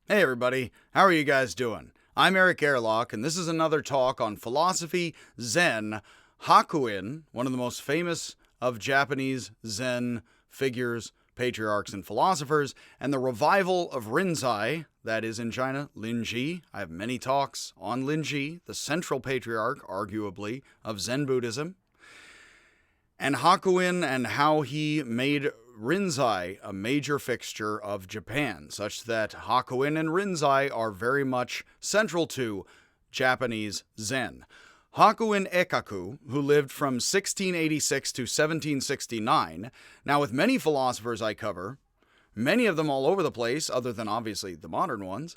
Hey everybody, how are you guys doing? I'm Eric Airlock, and this is another talk on philosophy, Zen, Hakuin, one of the most famous of Japanese Zen figures, patriarchs, and philosophers, and the revival of Rinzai, that is in China, Linji. I have many talks on Linji, the central patriarch, arguably, of Zen Buddhism, and Hakuin and how he made Rinzai a major fixture of Japan, such that Hakuin and Rinzai are very much central to Japanese Zen. Hakuin Ikkyu, who lived from 1686 to 1769, now with many philosophers I cover, many of them all over the place, other than obviously the modern ones,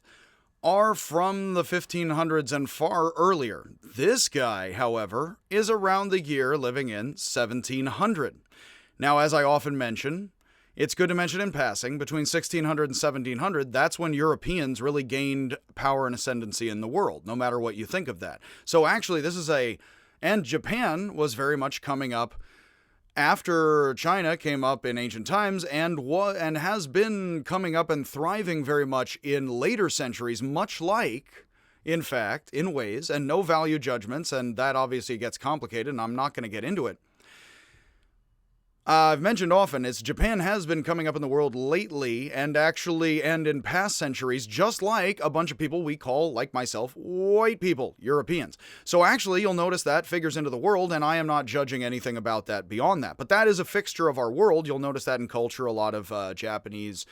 are from the 1500s and far earlier. This guy, however, is around the year living in 1700. Now, as I often mention, it's good to mention in passing, between 1600 and 1700, that's when Europeans really gained power and ascendancy in the world, no matter what you think of that. So actually, and Japan was very much coming up after China came up in ancient times and has been coming up and thriving very much in later centuries, much like, in fact, in ways, and no value judgments, and that obviously gets complicated, and I'm not going to get into it. I've mentioned often, Japan has been coming up in the world lately, and in past centuries, just like a bunch of people we call, like myself, white people, Europeans. So actually, you'll notice that figures into the world, and I am not judging anything about that beyond that. But that is a fixture of our world. You'll notice that in culture, a lot of Japanese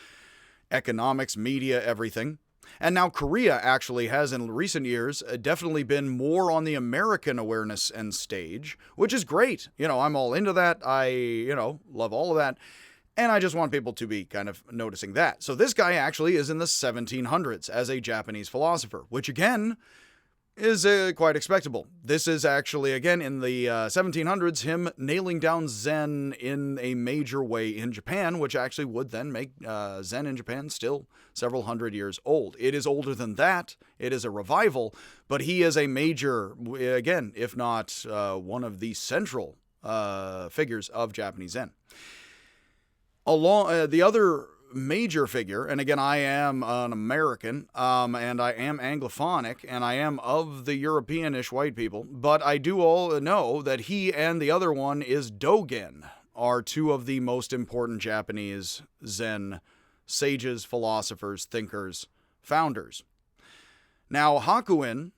economics, media, everything. And now Korea actually has in recent years definitely been more on the American awareness and stage, which is great. I'm all into that. I, love all of that. And I just want people to be kind of noticing that. So this guy actually is in the 1700s as a Japanese philosopher, which again is quite expectable. This is actually, again, in the 1700s, him nailing down Zen in a major way in Japan, which actually would then make Zen in Japan still several hundred years old. It is older than that. It is a revival, but he is a major, again, if not one of the central figures of Japanese Zen. The other major figure, and again, I am an American, and I am Anglophonic, and I am of the Europeanish white people, but I do all know that he and the other one is Dogen, are two of the most important Japanese Zen sages, philosophers, thinkers, founders. Now, Hakuin,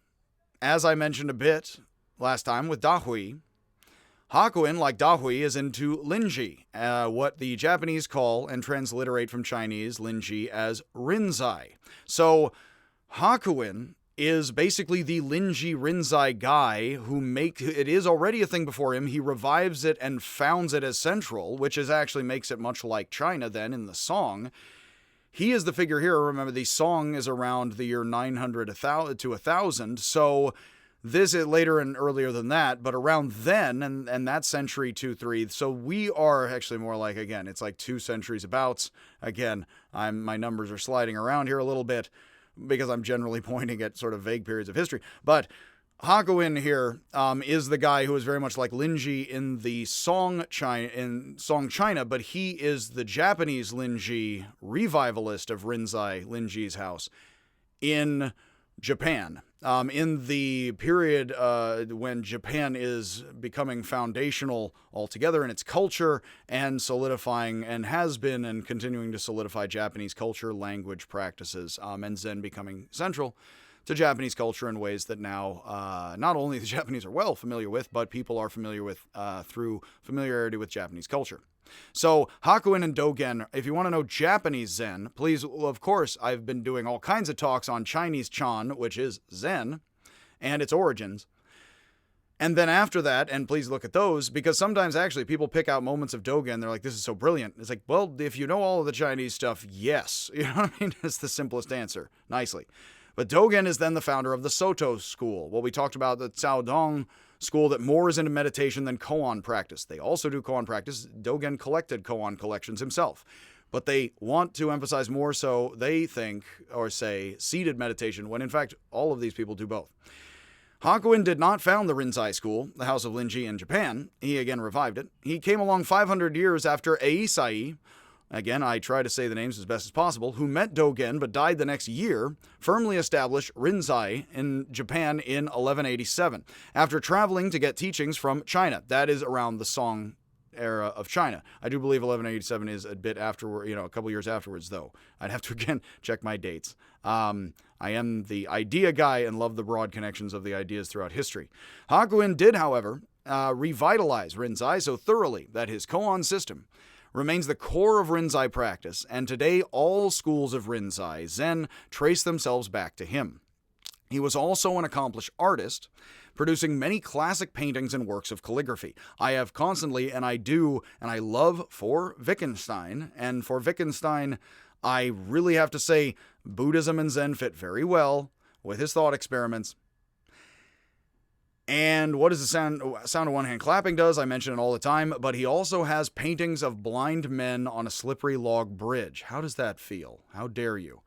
as I mentioned a bit last time with Dahui, Hakuin, like Dahui, is into Linji, what the Japanese call and transliterate from Chinese Linji as Rinzai. So Hakuin is basically the Linji Rinzai guy it is already a thing before him. He revives it and founds it as central, which actually makes it much like China then in the song. He is the figure here. Remember, the song is around the year 900 to 1000, so this is later and earlier than that, but around then, and that century 2-3. So we are actually more like, again, it's like 2 centuries abouts. Again, my numbers are sliding around here a little bit because I'm generally pointing at sort of vague periods of history. But Hakuin here is the guy who is very much like Linji in the Song China, but he is the Japanese Linji revivalist of Rinzai, Linji's house, in Japan. In the period when Japan is becoming foundational altogether in its culture and solidifying, and has been and continuing to solidify Japanese culture, language, practices, and Zen becoming central to Japanese culture in ways that now not only the Japanese are well familiar with, but people are familiar with through familiarity with Japanese culture. So Hakuin and Dogen, if you want to know Japanese Zen, please, of course, I've been doing all kinds of talks on Chinese Chan, which is Zen, and its origins. And then after that, and please look at those, because sometimes actually people pick out moments of Dogen, they're like, this is so brilliant. It's like, well, if you know all of the Chinese stuff, yes. You know what I mean? It's the simplest answer, nicely. But Dogen is then the founder of the Soto school. Well, we talked about the Caodong school that more is into meditation than koan practice. They also do koan practice. Dogen collected koan collections himself. But they want to emphasize more so, they think, or say, seated meditation, when in fact all of these people do both. Hakuin did not found the Rinzai school, the house of Linji in Japan. He again revived it. He came along 500 years after Eisai, again, I try to say the names as best as possible, who met Dogen but died the next year, firmly established Rinzai in Japan in 1187, after traveling to get teachings from China. That is around the Song era of China. I do believe 1187 is a bit afterward, a couple years afterwards, though. I'd have to, again, check my dates. I am the idea guy and love the broad connections of the ideas throughout history. Hakuin did, however, revitalize Rinzai so thoroughly that his koan system remains the core of Rinzai practice, and today all schools of Rinzai Zen trace themselves back to him. He was also an accomplished artist, producing many classic paintings and works of calligraphy. I have constantly, and I love for Wittgenstein, and for Wittgenstein, I really have to say Buddhism and Zen fit very well with his thought experiments. And what does the sound of one hand clapping does, I mention it all the time, but he also has paintings of blind men on a slippery log bridge. How does that feel? How dare you?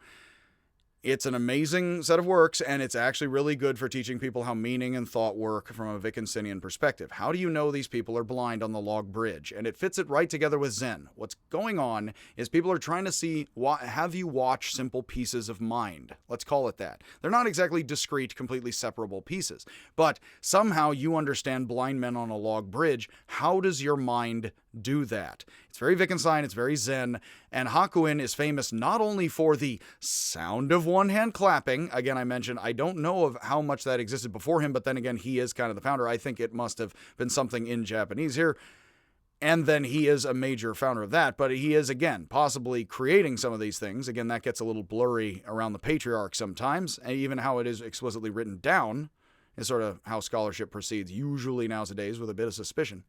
It's an amazing set of works, and it's actually really good for teaching people how meaning and thought work from a Wittgensteinian perspective. How do you know these people are blind on the log bridge? And it fits it right together with Zen. What's going on is people are trying to have you watch simple pieces of mind. Let's call it that. They're not exactly discrete, completely separable pieces, but somehow you understand blind men on a log bridge. How does your mind do that? It's very Wittgenstein, it's very Zen, and Hakuin is famous not only for the sound of one hand clapping. Again, I mentioned I don't know of how much that existed before him, but then again, he is kind of the founder. I think it must have been something in Japanese here, and then he is a major founder of that, but he is, again, possibly creating some of these things. Again, that gets a little blurry around the patriarch sometimes, and even how it is explicitly written down is sort of how scholarship proceeds, usually nowadays with a bit of suspicion.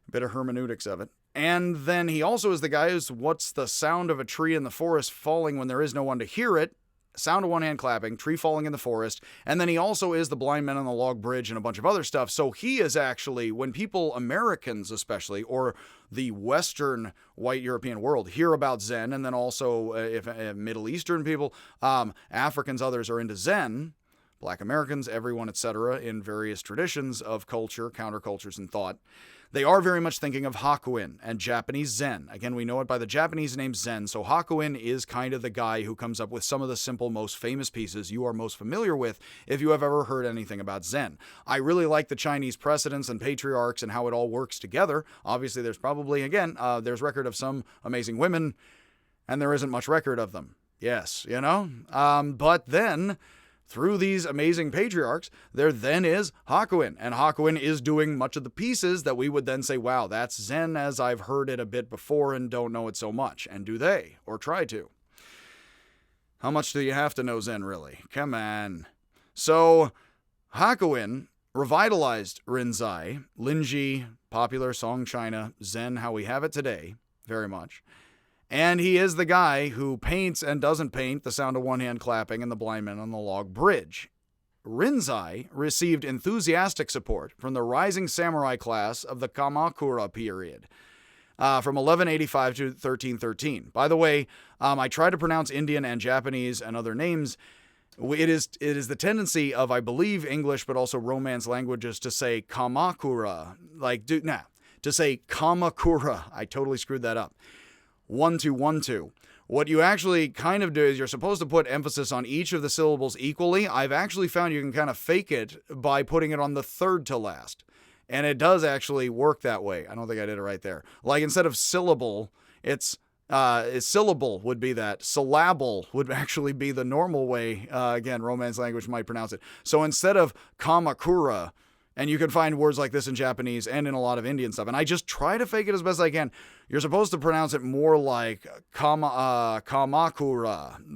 A bit of hermeneutics of it. And then he also is the guy who's what's the sound of a tree in the forest falling when there is no one to hear it, sound of one hand clapping, tree falling in the forest, and then he also is the blind men on the log bridge and a bunch of other stuff. So he is actually, when people, Americans especially, or the Western white European world hear about Zen, and then also if Middle Eastern people, Africans, others are into Zen, Black Americans, everyone, etc., in various traditions of culture, countercultures, and thought, they are very much thinking of Hakuin and Japanese Zen. Again, we know it by the Japanese name Zen, so Hakuin is kind of the guy who comes up with some of the simple, most famous pieces you are most familiar with if you have ever heard anything about Zen. I really like the Chinese precedents and patriarchs and how it all works together. Obviously, there's probably, again, there's record of some amazing women, and there isn't much record of them. Yes, but then through these amazing patriarchs, there then is Hakuin. And Hakuin is doing much of the pieces that we would then say, wow, that's Zen as I've heard it a bit before and don't know it so much. And do they? Or try to? How much do you have to know Zen, really? Come on. So, Hakuin revitalized Rinzai, Linji, popular Song China, Zen, how we have it today, very much. And he is the guy who paints and doesn't paint the sound of one hand clapping and the blind men on the log bridge. Rinzai received enthusiastic support from the rising samurai class of the Kamakura period, from 1185 to 1313. By the way, I try to pronounce Indian and Japanese and other names. It is the tendency of, I believe, English, but also Romance languages to say Kamakura, to say Kamakura. I totally screwed that up. 1-2-1-2. What you actually kind of do is you're supposed to put emphasis on each of the syllables equally. I've actually found you can kind of fake it by putting it on the third to last. And it does actually work that way. I don't think I did it right there. Like instead of syllable, it's syllable would be that. Syllable would actually be the normal way. Again, Romance language might pronounce it. So instead of Kamakura, and you can find words like this in Japanese and in a lot of Indian stuff. And I just try to fake it as best I can. You're supposed to pronounce it more like Kamakura,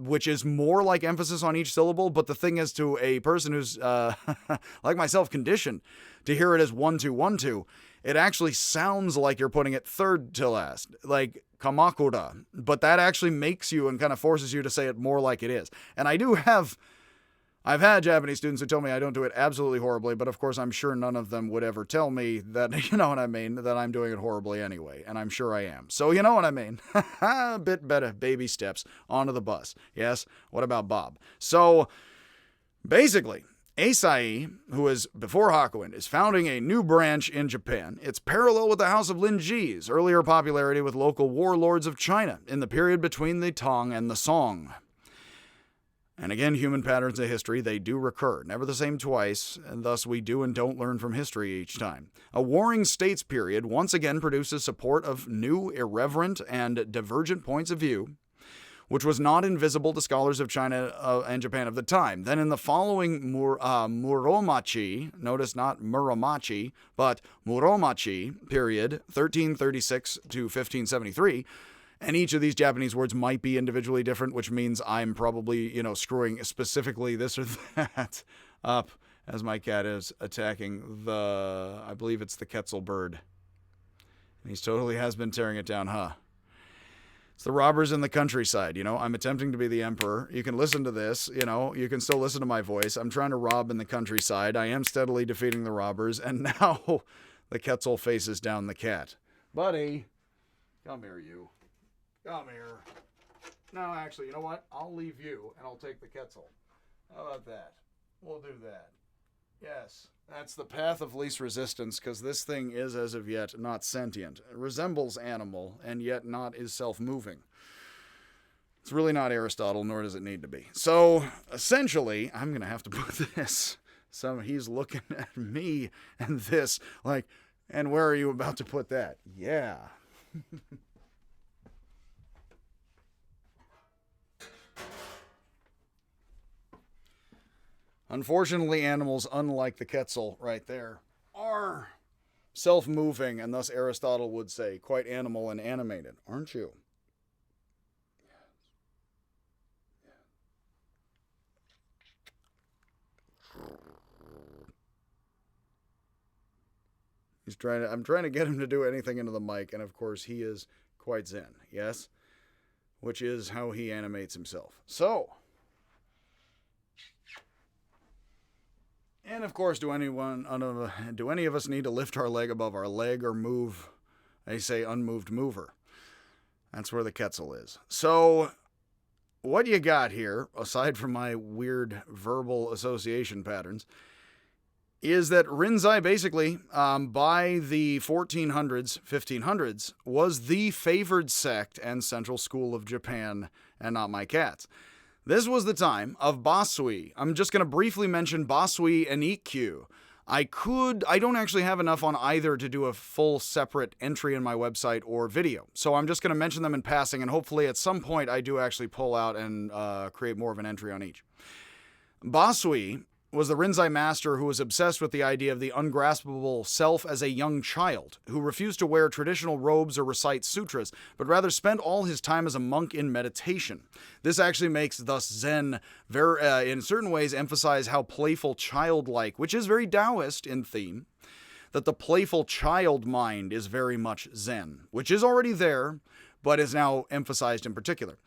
which is more like emphasis on each syllable. But the thing is, to a person who's, like myself, conditioned to hear it as 1-2-1-2, it actually sounds like you're putting it third to last, like Kamakura. But that actually makes you and kind of forces you to say it more like it is. And I've had Japanese students who tell me I don't do it absolutely horribly, but of course I'm sure none of them would ever tell me that, you know what I mean, that I'm doing it horribly anyway, and I'm sure I am. So you know what I mean. A bit better, baby steps onto the bus. Yes, what about Bob? So basically, Eisai, who is before Hakuin, is founding a new branch in Japan. It's parallel with the House of Linji's earlier popularity with local warlords of China in the period between the Tang and the Song. And again, human patterns of history, they do recur, never the same twice, and thus we do and don't learn from history each time. A warring states period once again produces support of new, irreverent, and divergent points of view, which was not invisible to scholars of China and Japan of the time. Then in the following Muromachi, notice not Muromachi, but Muromachi period, 1336 to 1573, and each of these Japanese words might be individually different, which means I'm probably, screwing specifically this or that up as my cat is attacking I believe it's the Quetzal bird. And he totally has been tearing it down, huh? It's the robbers in the countryside, I'm attempting to be the emperor. You can listen to this, you can still listen to my voice. I'm trying to rob in the countryside. I am steadily defeating the robbers, and now the Quetzal faces down the cat. Buddy, come here, you. Come here. No, actually, you know what? I'll leave you, and I'll take the Quetzal. How about that? We'll do that. Yes, that's the path of least resistance, because this thing is, as of yet, not sentient. It resembles animal, and yet not is self-moving. It's really not Aristotle, nor does it need to be. So, essentially, I'm going to have to put this. He's looking at me and this, like, and where are you about to put that? Yeah. Unfortunately, animals, unlike the Quetzal right there, are self-moving, and thus Aristotle would say quite animal and animated, aren't you? I'm trying to get him to do anything into the mic, and of course he is quite zen, yes? Which is how he animates himself. So, and of course, do any of us need to lift our leg above our leg or move, they say, unmoved mover? That's where the Quetzal is. So, what you got here, aside from my weird verbal association patterns, is that Rinzai basically, by the 1400s, 1500s, was the favored sect and central school of Japan, and not my cats. This was the time of Basui. I'm just going to briefly mention Basui and Ikkyu. I don't actually have enough on either to do a full separate entry in my website or video. So I'm just going to mention them in passing, and hopefully at some point I do actually pull out and create more of an entry on each. Basui was the Rinzai master who was obsessed with the idea of the ungraspable self as a young child, who refused to wear traditional robes or recite sutras, but rather spent all his time as a monk in meditation. This actually makes thus Zen, in certain ways, emphasize how playful childlike, which is very Taoist in theme, that the playful child mind is very much Zen, which is already there, but is now emphasized in particular.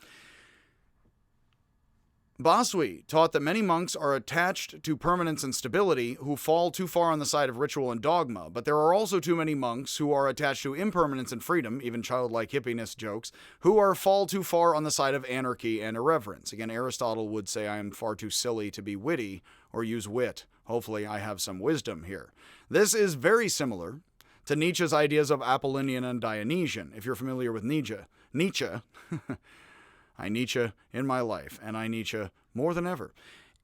Basui taught that many monks are attached to permanence and stability who fall too far on the side of ritual and dogma, but there are also too many monks who are attached to impermanence and freedom, even childlike hippiness jokes, who fall too far on the side of anarchy and irreverence. Again, Aristotle would say I am far too silly to be witty or use wit. Hopefully I have some wisdom here. This is very similar to Nietzsche's ideas of Apollonian and Dionysian. If you're familiar with Nietzsche, I Nietzsche in my life, and I Nietzsche more than ever,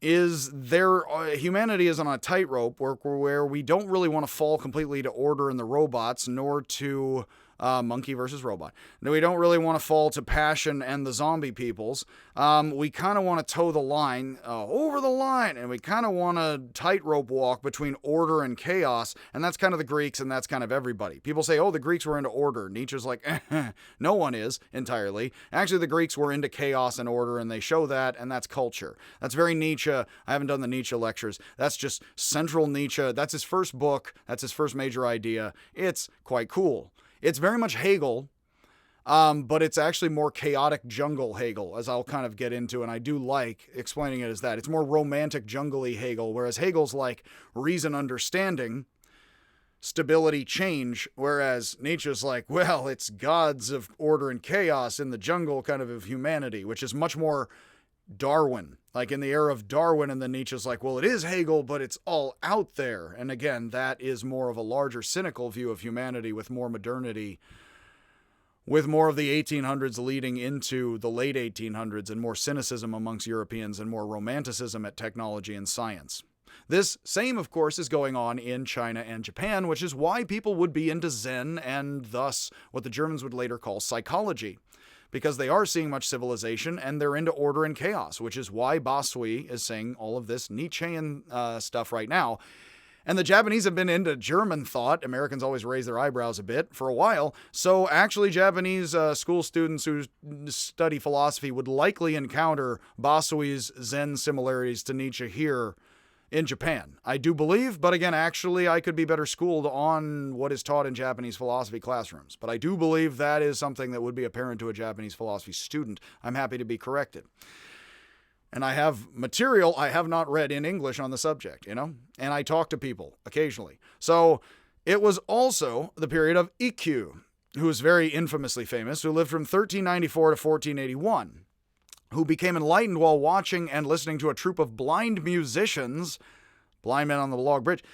is humanity is on a tightrope where we don't really want to fall completely to order in the robots, nor to monkey versus robot. No, we don't really want to fall to passion and the zombie peoples. We kind of want to toe the line, over the line, and we kind of want to tightrope walk between order and chaos, and that's kind of the Greeks, and that's kind of everybody. People say, oh, the Greeks were into order. Nietzsche's like, no one is entirely. Actually, the Greeks were into chaos and order, and they show that, and that's culture. That's very Nietzsche. I haven't done the Nietzsche lectures. That's just central Nietzsche. That's his first book. That's his first major idea. It's quite cool. It's very much Hegel, but it's actually more chaotic jungle Hegel, as I'll kind of get into, and I do like explaining it as that. It's more romantic jungle-y Hegel, whereas Hegel's like reason, understanding, stability, change, whereas Nietzsche's like, well, it's gods of order and chaos in the jungle kind of humanity, which is much more Darwin. Like in the era of Darwin, and then Nietzsche's like, well, it is Hegel, but it's all out there. And again, that is more of a larger cynical view of humanity with more modernity, with more of the 1800s leading into the late 1800s and more cynicism amongst Europeans and more romanticism at technology and science. This same, of course, is going on in China and Japan, which is why people would be into Zen and thus what the Germans would later call psychology, because they are seeing much civilization and they're into order and chaos, which is why Basui is saying all of this Nietzschean stuff right now. And the Japanese have been into German thought. Americans always raise their eyebrows a bit for a while. So actually Japanese school students who study philosophy would likely encounter Basui's Zen similarities to Nietzsche here in Japan. I do believe, but again, actually, I could be better schooled on what is taught in Japanese philosophy classrooms. But I do believe that is something that would be apparent to a Japanese philosophy student. I'm happy to be corrected. And I have material I have not read in English on the subject, and I talk to people occasionally. So it was also the period of Ikkyu, who is very infamously famous, who lived from 1394 to 1481. Who became enlightened while watching and listening to a troupe of blind musicians, blind men on the log bridge,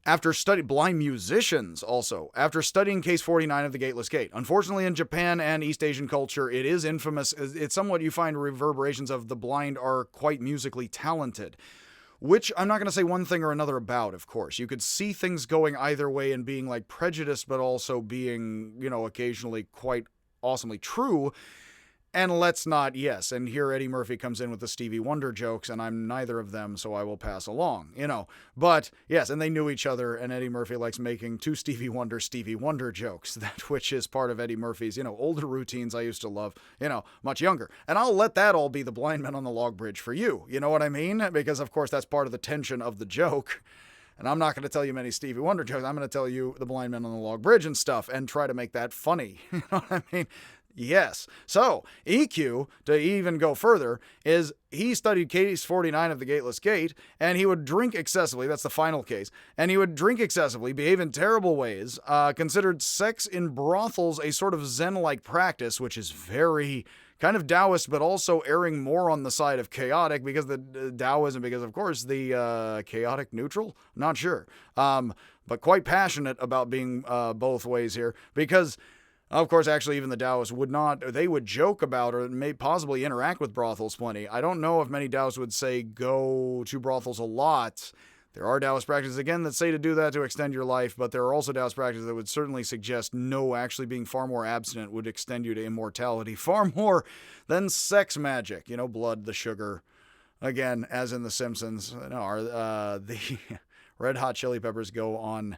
blind musicians also, after studying Case 49 of the Gateless Gate. Unfortunately, in Japan and East Asian culture, it is infamous. It's somewhat you find reverberations of the blind are quite musically talented, which I'm not going to say one thing or another about, of course. You could see things going either way and being like prejudiced, but also being, occasionally quite awesomely true. And let's not, yes, and here Eddie Murphy comes in with the Stevie Wonder jokes, and I'm neither of them, so I will pass along, But, yes, and they knew each other, and Eddie Murphy likes making two Stevie Wonder jokes, which is part of Eddie Murphy's, older routines I used to love, much younger. And I'll let that all be the blind men on the log bridge for you, you know what I mean? Because, of course, that's part of the tension of the joke. And I'm not going to tell you many Stevie Wonder jokes. I'm going to tell you the blind men on the log bridge and stuff, and try to make that funny, you know what I mean? Yes. So, EQ, to even go further, is he studied Case 49 of the Gateless Gate, and he would drink excessively, that's the final case, and he would drink excessively, behave in terrible ways, considered sex in brothels a sort of Zen-like practice, which is very kind of Taoist, but also erring more on the side of chaotic, because the Taoism, because of course the chaotic neutral, not sure, but quite passionate about being both ways here, because of course, actually, even the Taoists they would joke about or may possibly interact with brothels plenty. I don't know if many Taoists would say go to brothels a lot. There are Taoist practices, again, that say to do that to extend your life, but there are also Taoist practices that would certainly suggest no, actually being far more abstinent would extend you to immortality, far more than sex magic. Blood, the sugar. Again, as in The Simpsons, the Red Hot Chili Peppers go on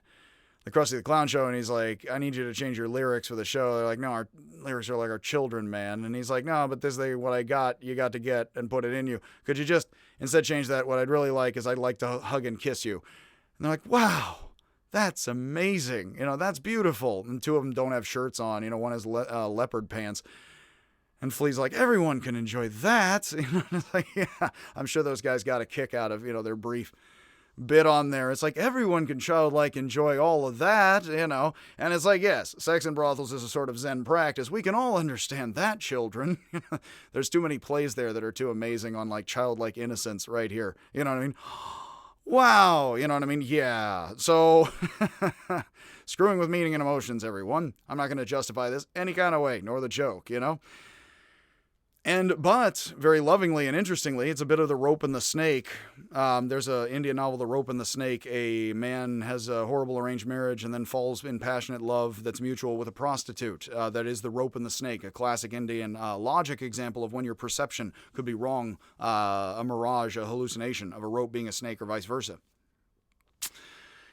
the Krusty the Clown show, and he's like, I need you to change your lyrics for the show. They're like, no, our lyrics are like our children, man. And he's like, no, but this is what I got, you got to get and put it in you. Could you just instead change that? What I'd really like is I'd like to hug and kiss you. And they're like, wow, that's amazing. That's beautiful. And two of them don't have shirts on. One has leopard pants. And Flea's like, everyone can enjoy that. It's like, yeah, I'm sure those guys got a kick out of, their brief bit on there. It's like everyone can childlike enjoy all of that, and it's like, yes, sex in brothels is a sort of Zen practice. We can all understand that, children. There's too many plays there that are too amazing on like childlike innocence right here. You know what I mean? Wow. You know what I mean? Yeah. So screwing with meaning and emotions, everyone. I'm not going to justify this any kind of way, nor the joke, But, very lovingly and interestingly, it's a bit of the rope and the snake. There's an Indian novel, The Rope and the Snake. A man has a horrible arranged marriage and then falls in passionate love that's mutual with a prostitute. That is The Rope and the Snake, a classic Indian logic example of when your perception could be wrong, a mirage, a hallucination of a rope being a snake or vice versa.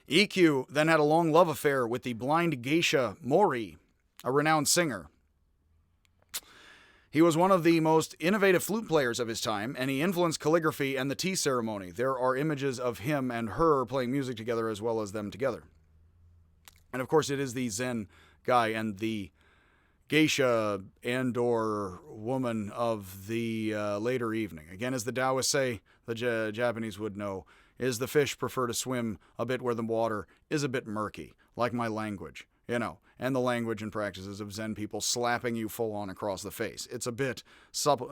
EQ then had a long love affair with the blind geisha Mori, a renowned singer. He was one of the most innovative flute players of his time, and he influenced calligraphy and the tea ceremony. There are images of him and her playing music together as well as them together. And of course, it is the Zen guy and the geisha and/or woman of the later evening. Again, as the Taoists say, the Japanese would know, is the fish prefer to swim a bit where the water is a bit murky, like my language. and the language and practices of Zen people slapping you full on across the face. It's a bit subtle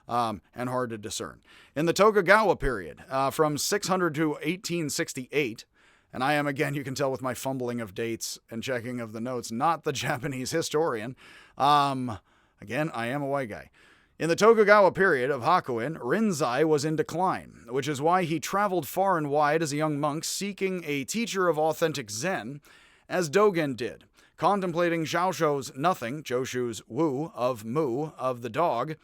and hard to discern. In the Tokugawa period, from 600 to 1868, and I am, again, you can tell with my fumbling of dates and checking of the notes, not the Japanese historian. Again, I am a white guy. In the Tokugawa period of Hakuin, Rinzai was in decline, which is why he traveled far and wide as a young monk seeking a teacher of authentic Zen, as Dogen did, contemplating Xiaoshuo's nothing, Joshu's wu, of mu, of the dog.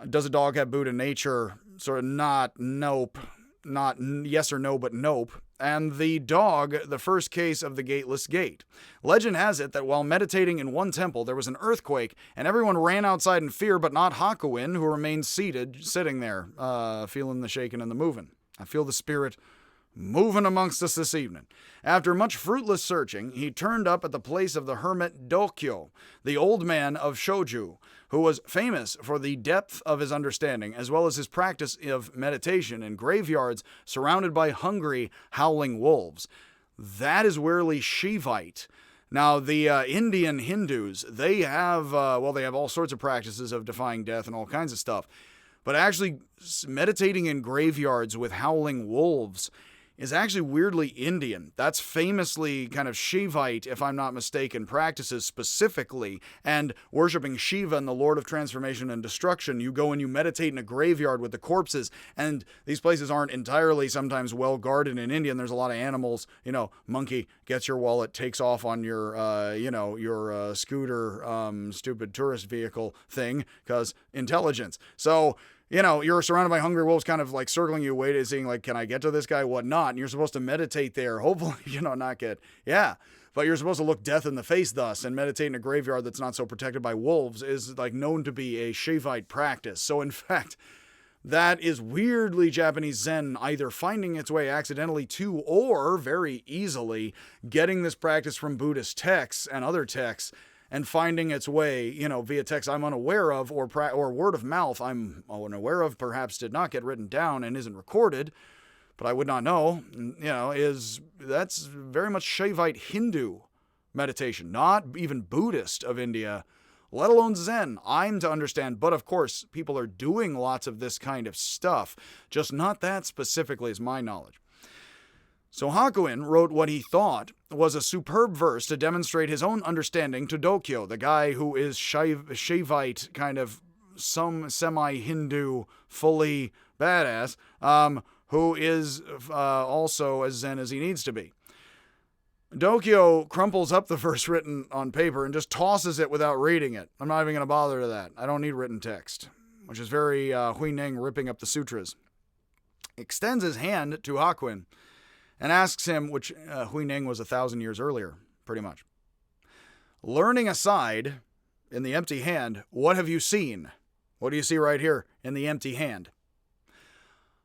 Does a dog have Buddha nature? Sort of not, nope, not yes or no, but nope. And the dog, the first case of the gateless gate. Legend has it that while meditating in one temple, there was an earthquake, and everyone ran outside in fear, but not Hakuin, who remained sitting there, feeling the shaking and the moving. I feel the spirit moving amongst us this evening. After much fruitless searching, he turned up at the place of the hermit Dokyo, the old man of Shoju, who was famous for the depth of his understanding, as well as his practice of meditation in graveyards surrounded by hungry, howling wolves. That is weirdly Shivite. Now, the Indian Hindus, they have all sorts of practices of defying death and all kinds of stuff. But actually meditating in graveyards with howling wolves is actually weirdly Indian. That's famously kind of Shivite, if I'm not mistaken, practices specifically. And worshiping Shiva and the Lord of Transformation and Destruction, you go and you meditate in a graveyard with the corpses. And these places aren't entirely sometimes well guarded in India. And there's a lot of animals. Monkey gets your wallet, takes off on your, your scooter, stupid tourist vehicle thing, because intelligence. So, you're surrounded by hungry wolves kind of like circling you, waiting, seeing like, can I get to this guy, what not? And you're supposed to meditate there, hopefully, not get, but you're supposed to look death in the face thus, and meditate in a graveyard that's not so protected by wolves is like known to be a Shivite practice. So in fact, that is weirdly Japanese Zen either finding its way accidentally to, or very easily getting this practice from Buddhist texts and other texts, and finding its way, via text I'm unaware of, or word of mouth I'm unaware of, perhaps did not get written down and isn't recorded, but I would not know, that's very much Shaivite Hindu meditation, not even Buddhist of India, let alone Zen, I'm to understand. But of course, people are doing lots of this kind of stuff, just not that specifically is my knowledge. So Hakuin wrote what he thought was a superb verse to demonstrate his own understanding to Dokyo, the guy who is Shaivite, kind of some semi-Hindu, fully badass, who is also as Zen as he needs to be. Dokyo crumples up the verse written on paper and just tosses it without reading it. I'm not even going to bother to that. I don't need written text, which is very Huineng ripping up the sutras. Extends his hand to Hakuin and asks him, which Huineng was 1,000 years earlier, pretty much. Learning aside, in the empty hand, what have you seen? What do you see right here in the empty hand?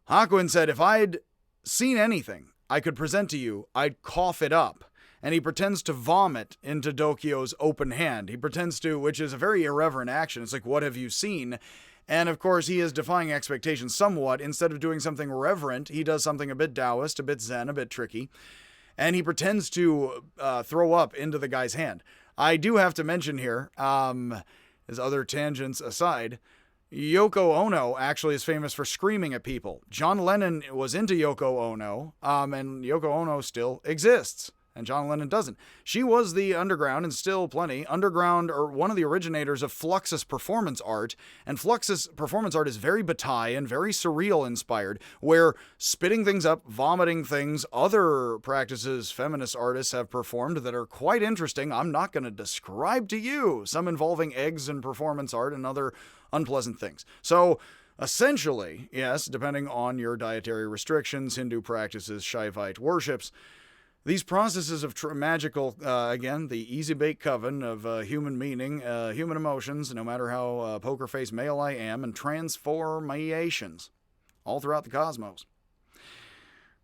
Hakuin said, if I'd seen anything I could present to you, I'd cough it up. And he pretends to vomit into Dokyo's open hand. He pretends to, which is a very irreverent action. It's like, what have you seen? And of course, he is defying expectations somewhat. Instead of doing something reverent, he does something a bit Taoist, a bit Zen, a bit tricky. And he pretends to throw up into the guy's hand. I do have to mention here, as other tangents aside, Yoko Ono actually is famous for screaming at people. John Lennon was into Yoko Ono, and Yoko Ono still exists. And John Lennon doesn't. She was the underground, and still plenty, underground, or one of the originators of Fluxus performance art. And Fluxus performance art is very Bataille and very surreal inspired, where spitting things up, vomiting things, other practices feminist artists have performed that are quite interesting. I'm not going to describe to you, some involving eggs and performance art and other unpleasant things. So, essentially, yes, depending on your dietary restrictions, Hindu practices, Shaivite worships, these processes of magical, again, the easy bake coven of human meaning, human emotions, no matter how poker face male I am, and transformations all throughout the cosmos.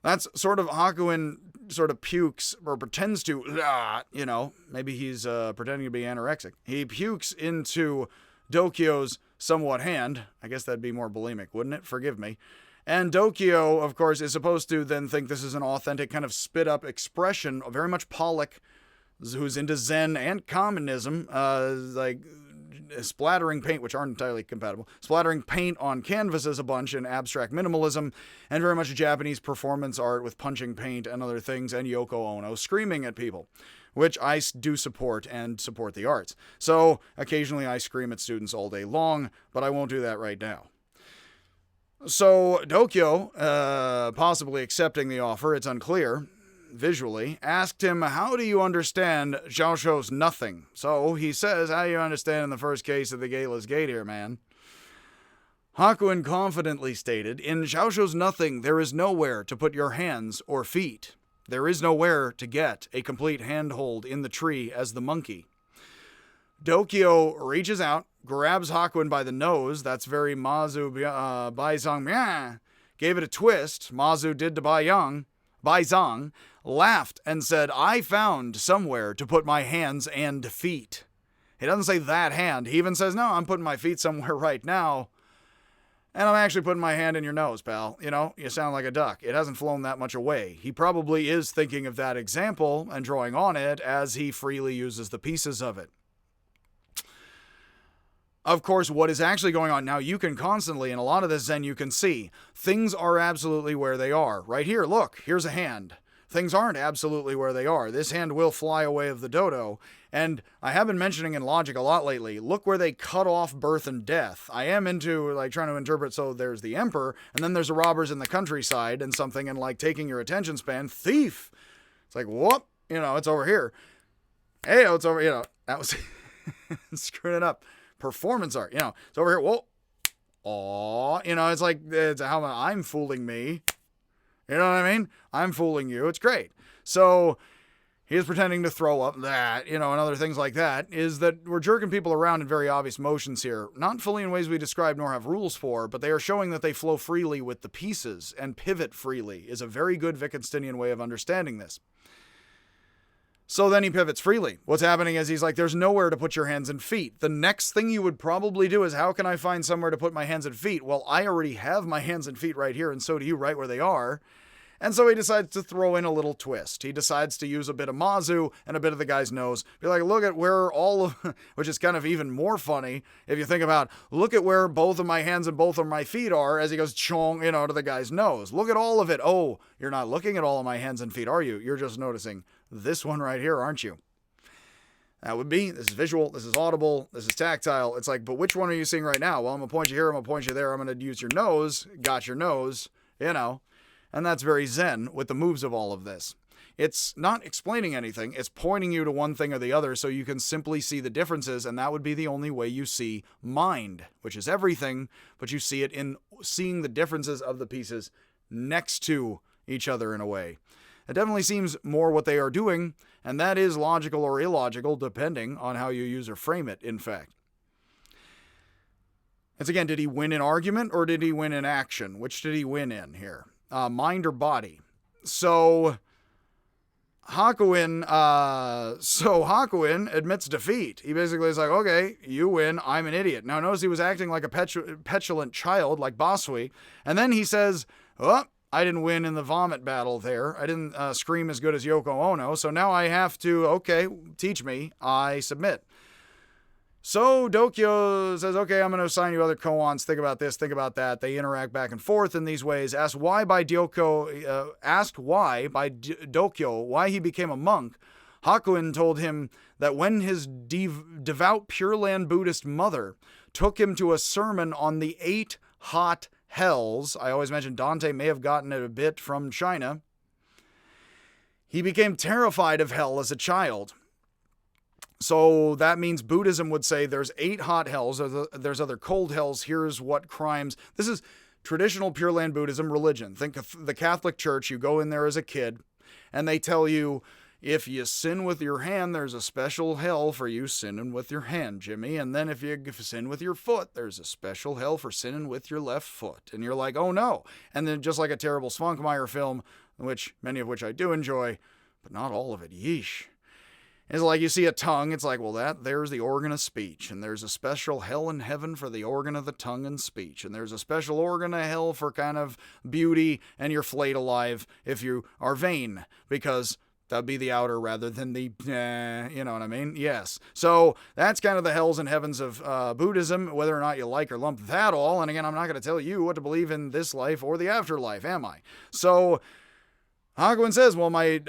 That's sort of Hakuin sort of pukes or pretends to, maybe he's pretending to be anorexic. He pukes into Dokyo's somewhat hand. I guess that'd be more bulimic, wouldn't it? Forgive me. And Dokyo, of course, is supposed to then think this is an authentic kind of spit-up expression, very much Pollock, who's into Zen and communism, like splattering paint, which aren't entirely compatible, splattering paint on canvases a bunch in abstract minimalism, and very much Japanese performance art with punching paint and other things, and Yoko Ono screaming at people, which I do support and support the arts. So occasionally I scream at students all day long, but I won't do that right now. So Dokyo, possibly accepting the offer, it's unclear, visually, asked him, how do you understand Xiaoshuo's nothing? So he says, how do you understand in the first case of the gateless gate here, man? Hakuin confidently stated, in Xiaoshuo's nothing, there is nowhere to put your hands or feet. There is nowhere to get a complete handhold in the tree as the monkey. Dokyo reaches out, grabs Hakuin by the nose, that's very Mazu Baizang, gave it a twist, Mazu did to Baizang, laughed and said, I found somewhere to put my hands and feet. He doesn't say that hand. He even says, no, I'm putting my feet somewhere right now. And I'm actually putting my hand in your nose, pal. You know, you sound like a duck. It hasn't flown that much away. He probably is thinking of that example and drawing on it as he freely uses the pieces of it. Of course, what is actually going on now, you can constantly, in a lot of this Zen, you can see, things are absolutely where they are. Right here, look, here's a hand. Things aren't absolutely where they are. This hand will fly away of the dodo. And I have been mentioning in logic a lot lately, look where they cut off birth and death. I am into like trying to interpret, so there's the emperor, and then there's the robbers in the countryside and something, and like taking your attention span, thief. It's like, whoop, you know, it's over here. Hey, it's over, you know, that was screwing it up. Performance art, you know, it's over here. Whoa, aw, you know, it's like, it's how I'm fooling me. You know what I mean? I'm fooling you. It's great. So he's pretending to throw up that, you know, and other things like that, is that we're jerking people around in very obvious motions here. Not fully in ways we describe nor have rules for, but they are showing that they flow freely with the pieces and pivot freely is a very good Wittgensteinian way of understanding this. So then he pivots freely. What's happening is he's like, there's nowhere to put your hands and feet. The next thing you would probably do is, how can I find somewhere to put my hands and feet? Well, I already have my hands and feet right here, and so do you right where they are. And so he decides to throw in a little twist. He decides to use a bit of Mazu and a bit of the guy's nose. Be like, look at where all of, which is kind of even more funny if you think about, look at where both of my hands and both of my feet are as he goes chong, you know, to the guy's nose. Look at all of it. Oh, you're not looking at all of my hands and feet, are you? You're just noticing this one right here, aren't you? That would be, this is visual, this is audible, this is tactile. It's like, but which one are you seeing right now? Well, I'm going to point you here, I'm going to point you there, I'm going to use your nose, got your nose, you know. And that's very Zen with the moves of all of this. It's not explaining anything, it's pointing you to one thing or the other so you can simply see the differences, and that would be the only way you see mind, which is everything, but you see it in seeing the differences of the pieces next to each other in a way. It definitely seems more what they are doing, and that is logical or illogical, depending on how you use or frame it, in fact. It's again, did he win in argument or did he win in action? Which did he win in here? Mind or body? So Hakuin admits defeat. He basically is like, okay, you win, I'm an idiot. Now notice he was acting like a petulant child, like Basui, and then he says, oh, I didn't win in the vomit battle there. I didn't scream as good as Yoko Ono, so now I have to, okay, teach me. I submit. So Dokyo says, okay, I'm going to assign you other koans. Think about this, think about that. They interact back and forth in these ways. Asked why by Dokyo why he became a monk. Hakuin told him that when his devout Pure Land Buddhist mother took him to a sermon on the 8 hot hells, I always mention Dante may have gotten it a bit from China, he became terrified of hell as a child. So that means Buddhism would say there's 8 hot hells, there's other cold hells, here's what crimes. This is traditional Pure Land Buddhism religion. Think of the Catholic Church, you go in there as a kid, and they tell you, if you sin with your hand, there's a special hell for you sinning with your hand, Jimmy. And then if you sin with your foot, there's a special hell for sinning with your left foot. And you're like, oh no. And then just like a terrible Spunkmeyer film, many of which I do enjoy, but not all of it, yeesh. It's like you see a tongue, it's like, well, there's the organ of speech, and there's a special hell in heaven for the organ of the tongue and speech, and there's a special organ of hell for kind of beauty, and you're flayed alive if you are vain, because That'd be the outer rather than the, you know what I mean? Yes. So that's kind of the hells and heavens of Buddhism, whether or not you like or lump that all. And again, I'm not going to tell you what to believe in this life or the afterlife, am I? So Hakuin says, well, my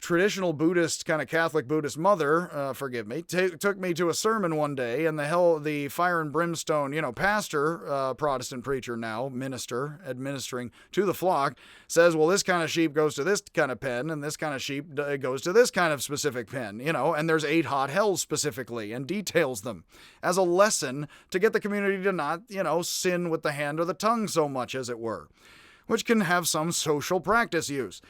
traditional Buddhist, kind of Catholic Buddhist mother, forgive me, took me to a sermon one day, and the fire and brimstone, pastor, Protestant preacher now, minister, administering to the flock, says, well, this kind of sheep goes to this kind of pen, and this kind of sheep goes to this kind of specific pen, and there's 8 hot hells specifically, and details them as a lesson to get the community to not, sin with the hand or the tongue so much, as it were, which can have some social practice use,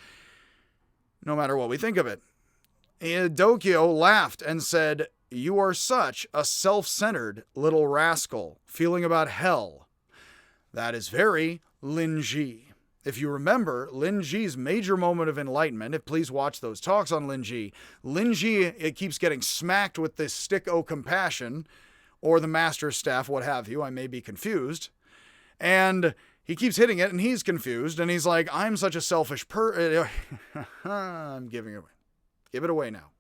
no matter what we think of it. Dokyo laughed and said, "You are such a self-centered little rascal, feeling about hell. That is very Rinzai." If you remember, Rinzai's major moment of enlightenment, please watch those talks on Rinzai. Rinzai, it keeps getting smacked with this stick o' compassion, or the master's staff, what have you, I may be confused. And he keeps hitting it, and he's confused, and he's like, I'm such a selfish I'm giving it away. Give it away now.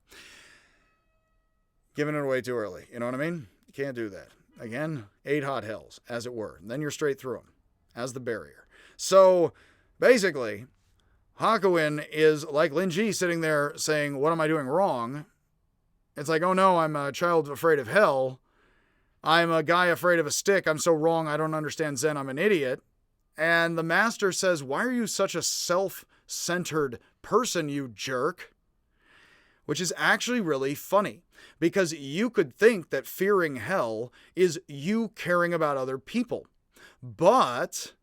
Giving it away too early. You know what I mean? You can't do that. Again, 8 hot hells, as it were. And then you're straight through them, as the barrier. So, basically, Hakuin is like Rinzai sitting there saying, what am I doing wrong? It's like, oh no, I'm a child afraid of hell. I'm a guy afraid of a stick. I'm so wrong. I don't understand Zen. I'm an idiot. And the master says, why are you such a self-centered person, you jerk? Which is actually really funny, because you could think that fearing hell is you caring about other people. But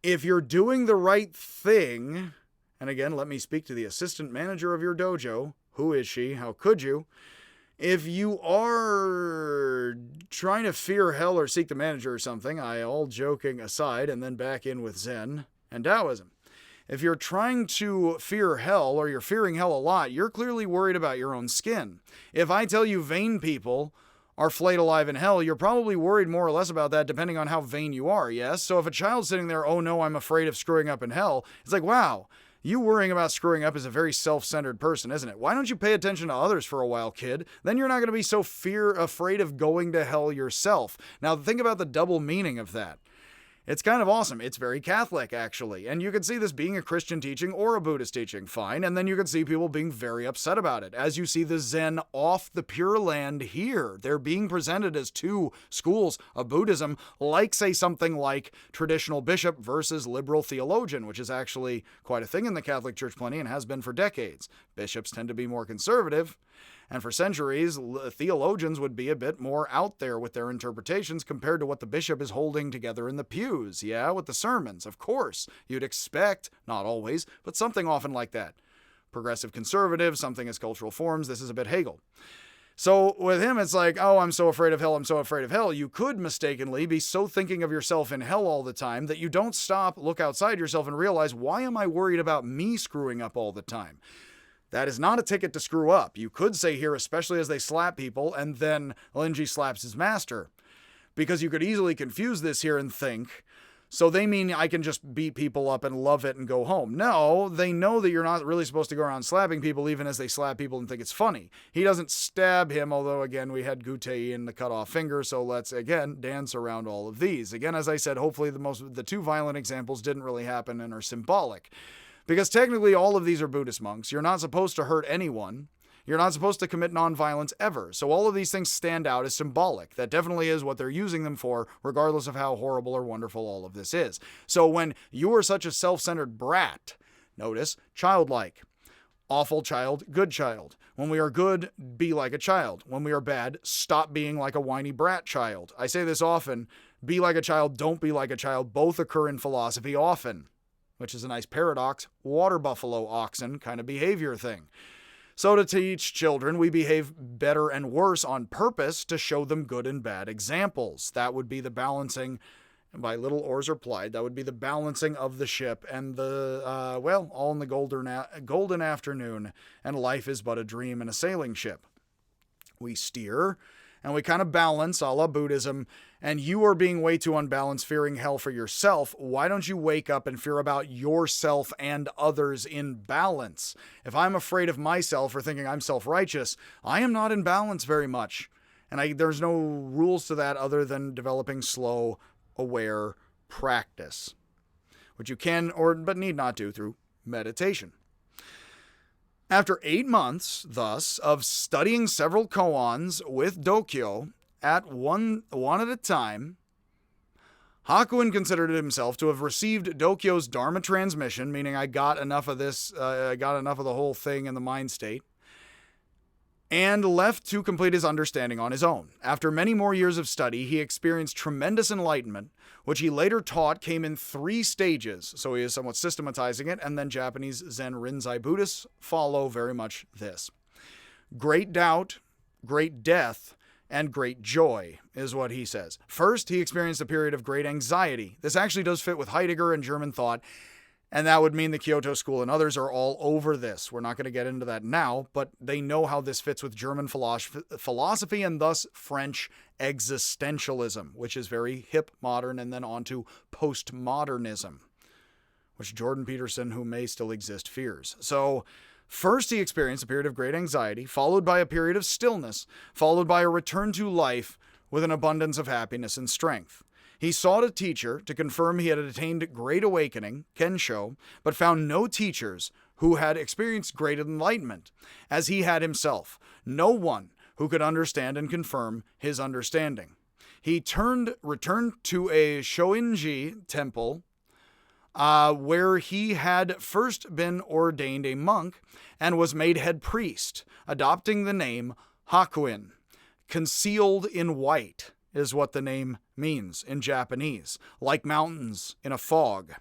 if you're doing the right thing, and again, let me speak to the assistant manager of your dojo. Who is she? How could you? If you are trying to fear hell or seek the manager or something, all joking aside, and then back in with Zen and Taoism. If you're trying to fear hell, or you're fearing hell a lot, you're clearly worried about your own skin. If I tell you vain people are flayed alive in hell, you're probably worried more or less about that depending on how vain you are, yes? So if a child's sitting there, oh no, I'm afraid of screwing up in hell, it's like, wow, you worrying about screwing up is a very self-centered person, isn't it? Why don't you pay attention to others for a while, kid? Then you're not going to be so afraid of going to hell yourself. Now, think about the double meaning of that. It's kind of awesome. It's very Catholic, actually. And you can see this being a Christian teaching or a Buddhist teaching, fine. And then you can see people being very upset about it. As you see the Zen off the Pure Land here, they're being presented as 2 schools of Buddhism, like, say, something like traditional bishop versus liberal theologian, which is actually quite a thing in the Catholic Church plenty and has been for decades. Bishops tend to be more conservative. And for centuries, theologians would be a bit more out there with their interpretations compared to what the bishop is holding together in the pews. Yeah, with the sermons, of course. You'd expect, not always, but something often like that. Progressive conservative, something as cultural forms. This is a bit Hegel. So with him, it's like, oh, I'm so afraid of hell, I'm so afraid of hell. You could mistakenly be so thinking of yourself in hell all the time that you don't stop, look outside yourself, and realize, why am I worried about me screwing up all the time? That is not a ticket to screw up. You could say here, especially as they slap people, and then Rinzai slaps his master. Because you could easily confuse this here and think, so they mean I can just beat people up and love it and go home. No, they know that you're not really supposed to go around slapping people even as they slap people and think it's funny. He doesn't stab him, although again we had Gutei in the cut off finger, so let's again dance around all of these. Again, as I said, hopefully the 2 violent examples didn't really happen and are symbolic. Because technically all of these are Buddhist monks. You're not supposed to hurt anyone. You're not supposed to commit nonviolence ever. So all of these things stand out as symbolic. That definitely is what they're using them for, regardless of how horrible or wonderful all of this is. So when you are such a self-centered brat, notice, childlike. Awful child, good child. When we are good, be like a child. When we are bad, stop being like a whiny brat child. I say this often. Be like a child, don't be like a child. Both occur in philosophy often. Which is a nice paradox, water buffalo oxen kind of behavior thing. So to teach children, we behave better and worse on purpose to show them good and bad examples. That would be the balancing, by little oars are plied, that would be the balancing of the ship and the, all in the golden afternoon, and life is but a dream in a sailing ship. We steer, and we kind of balance a la Buddhism, and you are being way too unbalanced, fearing hell for yourself, why don't you wake up and fear about yourself and others in balance? If I'm afraid of myself or thinking I'm self-righteous, I am not in balance very much. And there's no rules to that other than developing slow, aware practice, which you can but need not do through meditation. After 8 months, thus, of studying several koans with Dokyo at one at a time, Hakuin considered himself to have received Dokyo's Dharma transmission, meaning I got enough of this, I got enough of the whole thing in the mind state, and left to complete his understanding on his own. After many more years of study, he experienced tremendous enlightenment, which he later taught came in 3 stages, so he is somewhat systematizing it, and then Japanese Zen Rinzai Buddhists follow very much this. Great doubt, great death, and great joy is what he says. First, he experienced a period of great anxiety. This actually does fit with Heidegger and German thought, and that would mean the Kyoto School and others are all over this. We're not going to get into that now, but they know how this fits with German philosophy and thus French existentialism, which is very hip, modern, and then on to postmodernism, which Jordan Peterson, who may still exist, fears. So first he experienced a period of great anxiety, followed by a period of stillness, followed by a return to life with an abundance of happiness and strength. He sought a teacher to confirm he had attained great awakening, Kensho, but found no teachers who had experienced great enlightenment, as he had himself, no one who could understand and confirm his understanding. He returned to a Shoinji temple, where he had first been ordained a monk and was made head priest, adopting the name Hakuin, concealed in white, is what the name means in Japanese, like mountains in a fog.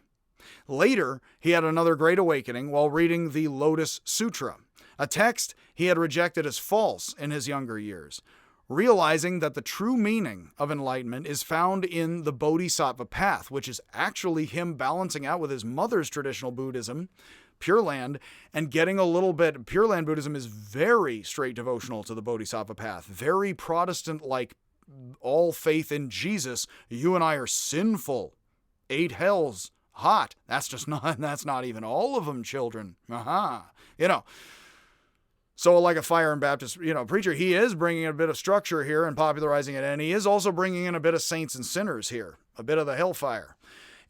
Later, he had another great awakening while reading the Lotus Sutra, a text he had rejected as false in his younger years, realizing that the true meaning of enlightenment is found in the Bodhisattva path, which is actually him balancing out with his mother's traditional Buddhism, Pure Land, and getting a little bit. Pure Land Buddhism is very straight devotional to the Bodhisattva path, very Protestant-like, all faith in Jesus. You and I are sinful. 8 hells, hot. That's not even all of them, children. So like a fire and Baptist, preacher, he is bringing a bit of structure here and popularizing it, and he is also bringing in a bit of saints and sinners here, a bit of the hellfire.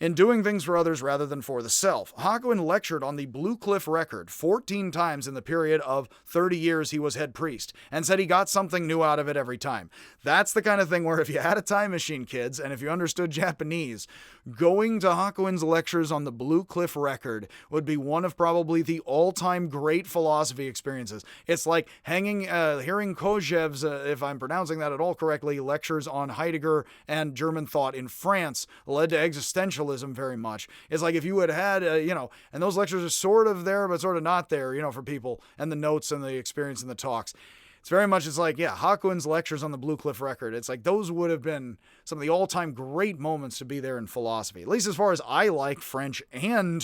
In doing things for others rather than for the self, Hakuin lectured on the Blue Cliff Record 14 times in the period of 30 years he was head priest, and said he got something new out of it every time. That's the kind of thing where if you had a time machine, kids, and if you understood Japanese, going to Hakuin's lectures on the Blue Cliff Record would be one of probably the all-time great philosophy experiences. It's like hearing Kojève's, if I'm pronouncing that at all correctly, lectures on Heidegger and German thought in France led to existentialism very much. It's like if you had, and those lectures are sort of there, but sort of not there, for people, and the notes and the experience and the talks. It's like, Hakuin's lectures on the Blue Cliff Record. It's like those would have been some of the all-time great moments to be there in philosophy, at least as far as I like French and,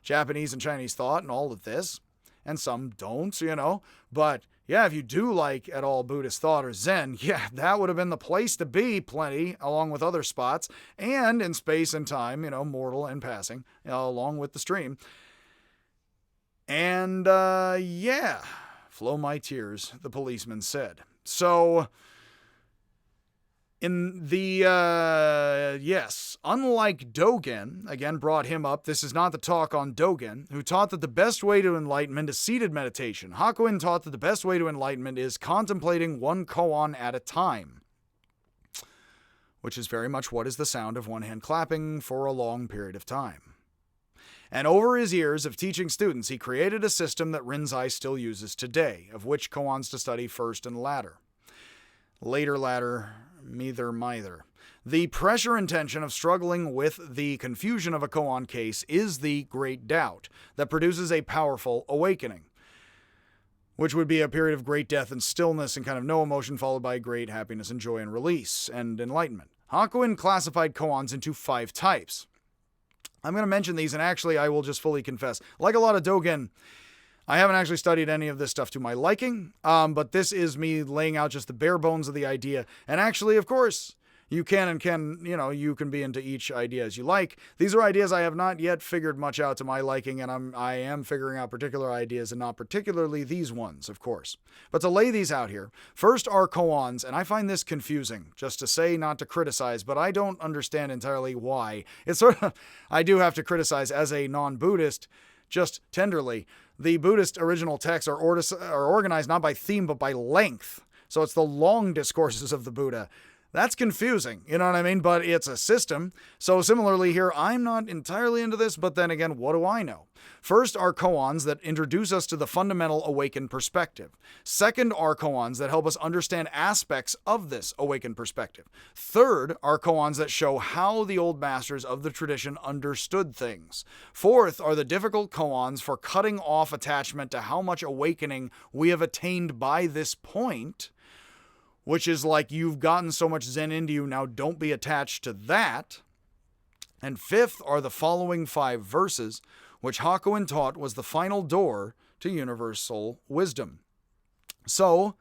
Japanese and Chinese thought and all of this. And some don't, but if you do like at all Buddhist thought or Zen, that would have been the place to be plenty, along with other spots, and in space and time, mortal and passing, along with the stream. And, flow my tears, the policeman said. So, in the, unlike Dogen, again brought him up, this is not the talk on Dogen, who taught that the best way to enlightenment is seated meditation. Hakuin taught that the best way to enlightenment is contemplating one koan at a time, which is very much what is the sound of one hand clapping for a long period of time. And over his years of teaching students, he created a system that Rinzai still uses today, of which koans to study first and latter. Later, neither. The pressure and tension of struggling with the confusion of a koan case is the great doubt that produces a powerful awakening, which would be a period of great death and stillness and kind of no emotion, followed by great happiness and joy and release and enlightenment. Hakuin classified koans into 5 types. I'm going to mention these, and actually I will just fully confess, like a lot of Dogen, I haven't actually studied any of this stuff to my liking, but this is me laying out just the bare bones of the idea. And actually, of course, you can be into each idea as you like. These are ideas I have not yet figured much out to my liking, and I am figuring out particular ideas, and not particularly these ones, of course. But to lay these out here, first are koans, and I find this confusing, just to say, not to criticize, but I don't understand entirely why. It's sort of, I do have to criticize as a non-Buddhist, just tenderly. The Buddhist original texts are organized not by theme, but by length. So it's the long discourses of the Buddha. That's confusing, you know what I mean? But it's a system. So similarly here, I'm not entirely into this, but then again, what do I know? First are koans that introduce us to the fundamental awakened perspective. Second are koans that help us understand aspects of this awakened perspective. Third are koans that show how the old masters of the tradition understood things. Fourth are the difficult koans for cutting off attachment to how much awakening we have attained by this point, which is like, you've gotten so much Zen into you, now don't be attached to that. And fifth are the following 5 verses, which Hakuin taught was the final door to universal wisdom. So,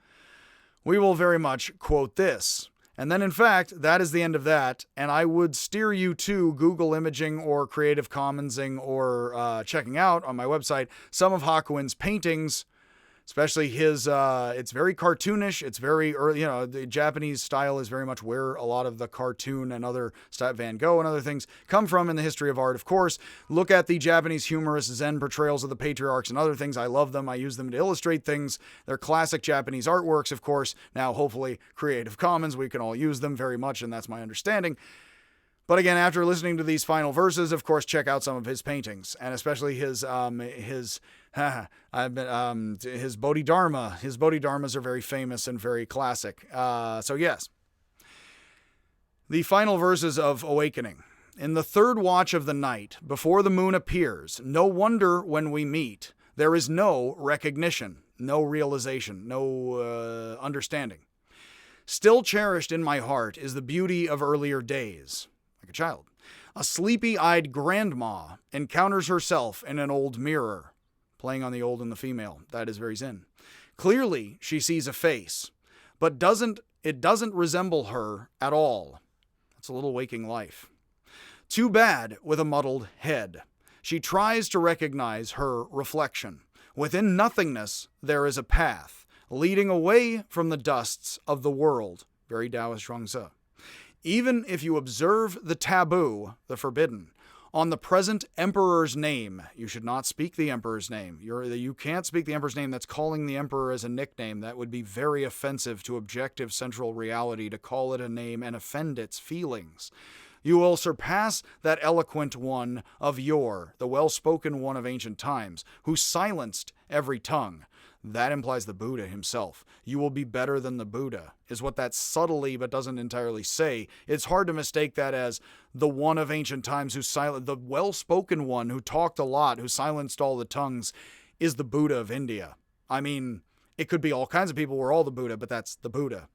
we will very much quote this. And then, in fact, that is the end of that, and I would steer you to Google imaging or Creative Commonsing or checking out on my website some of Hakuin's paintings, especially his, it's very cartoonish. It's very early, the Japanese style is very much where a lot of the cartoon and other Van Gogh and other things come from in the history of art, of course. Look at the Japanese humorous Zen portrayals of the patriarchs and other things. I love them. I use them to illustrate things. They're classic Japanese artworks, of course. Now, hopefully, Creative Commons, we can all use them very much, and that's my understanding. But again, after listening to these final verses, of course, check out some of his paintings, and especially his Bodhidharma. His Bodhidharmas are very famous and very classic. So yes. The final verses of Awakening. In the third watch of the night, before the moon appears, no wonder when we meet, there is no recognition, no realization, no understanding. Still cherished in my heart is the beauty of earlier days. Like a child. A sleepy-eyed grandma encounters herself in an old mirror, playing on the old and the female. That is very Zen. Clearly, she sees a face, but it doesn't resemble her at all. That's a little waking life. Too bad with a muddled head. She tries to recognize her reflection. Within nothingness, there is a path, leading away from the dusts of the world. Very Taoist Rinzai. Even if you observe the taboo, the forbidden, on the present emperor's name, you should not speak the emperor's name. You can't speak the emperor's name. That's calling the emperor as a nickname. That would be very offensive to objective central reality, to call it a name and offend its feelings. You will surpass that eloquent one of yore, the well-spoken one of ancient times, who silenced every tongue. That implies the Buddha himself. You will be better than the Buddha, is what that subtly but doesn't entirely say. It's hard to mistake that as the one of ancient times the well-spoken one who talked a lot, who silenced all the tongues, is the Buddha of India. I mean, it could be all kinds of people who are all the Buddha, but that's the Buddha.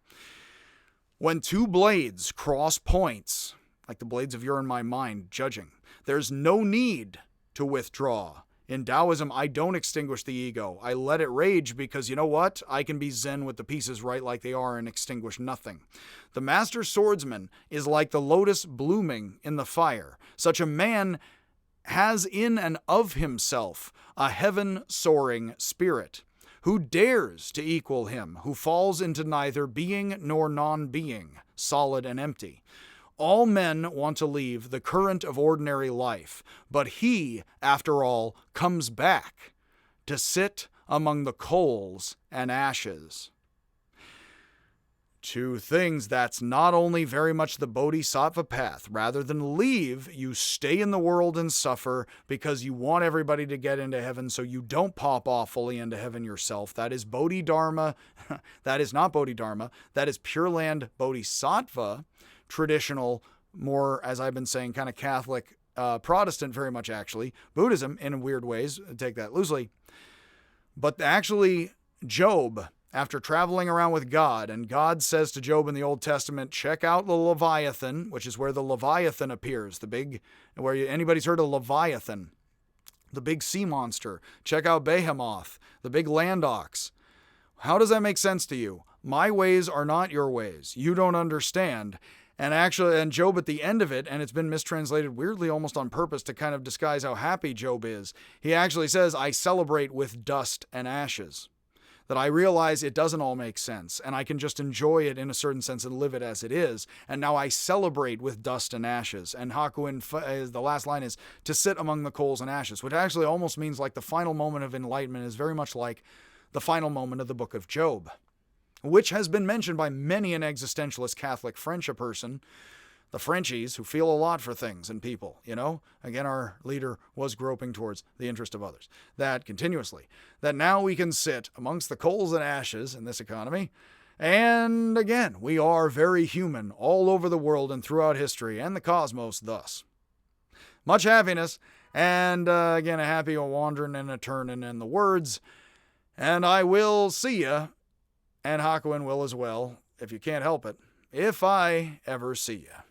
When 2 blades cross points, like the blades of your and my mind judging, there's no need to withdraw. In Taoism, I don't extinguish the ego. I let it rage because, you know what? I can be Zen with the pieces right like they are and extinguish nothing. The master swordsman is like the lotus blooming in the fire. Such a man has in and of himself a heaven-soaring spirit. Who dares to equal him, who falls into neither being nor non-being, solid and empty? All men want to leave the current of ordinary life, but he, after all, comes back to sit among the coals and ashes. 2 things that's not only very much the bodhisattva path. Rather than leave, you stay in the world and suffer because you want everybody to get into heaven so you don't pop off fully into heaven yourself. That is Bodhidharma. That is not Bodhidharma. That is Pure Land Bodhisattva. Traditional, more, as I've been saying, kind of Catholic, Protestant very much actually, Buddhism in weird ways, take that loosely. But actually, Job, after traveling around with God, and God says to Job in the Old Testament, check out the Leviathan, which is where the Leviathan appears, the big, anybody's heard of Leviathan. the big sea monster. Check out Behemoth, the big land ox. How does that make sense to you? My ways are not your ways. You don't understand. And Job at the end of it, and it's been mistranslated weirdly almost on purpose to kind of disguise how happy Job is. He actually says, I celebrate with dust and ashes. That I realize it doesn't all make sense, and I can just enjoy it in a certain sense and live it as it is. And now I celebrate with dust and ashes. And Hakuin, the last line is, to sit among the coals and ashes, which actually almost means like the final moment of enlightenment is very much like the final moment of the book of Job, which has been mentioned by many an existentialist Catholic French person, the Frenchies, who feel a lot for things and people, you know? Again, our leader was groping towards the interest of others. That continuously. That now we can sit amongst the coals and ashes in this economy. And again, we are very human all over the world and throughout history and the cosmos thus. Much happiness, and again, a happy wandering and a turning in the words. And I will see ya, and Hakuin will as well, if you can't help it, if I ever see ya.